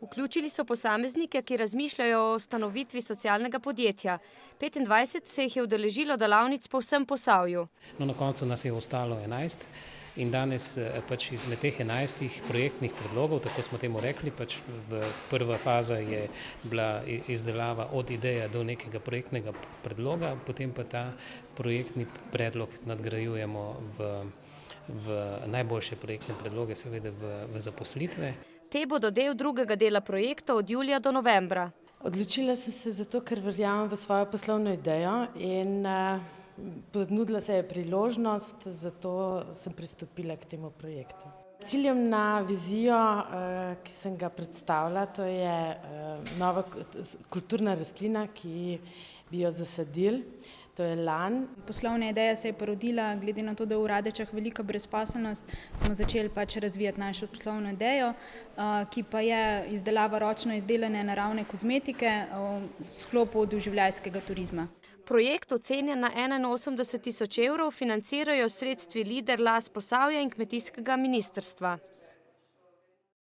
Vključili so posameznike, ki razmišljajo o ustanovitvi socialnega podjetja. 25 se jih je udeležilo delavnic po vsem Posavju. No, na koncu nas je ostalo 11 in danes pač izmed teh 11 projektnih predlogov, tako smo temu rekli, pač prva faza je bila izdelava od ideje do nekega projektnega predloga, potem pa ta projektni predlog nadgrajujemo v najboljše projektne predloge, seveda v zaposlitve. Te bodo del drugega dela projekta od julija do novembra. Odločila sem se zato, ker verjamem v svojo poslovno idejo in ponudila se je priložnost, zato sem pristopila k temu projektu. Ciljem na vizijo, ki sem ga predstavila, to je nova kulturna rastlina, ki bi jo zasadili. To je lan. Poslovna ideja se je porodila, glede na to, da je v Radečah velika brezposelnost, smo začeli pač razvijati našo poslovno idejo, ki pa je izdelava ročno izdelane naravne kozmetike v sklopu doživljajskega turizma. Projekt, ocenjen na 81 tisoč evrov, financirajo sredstvi Lider Las Posavja in kmetijskega ministrstva.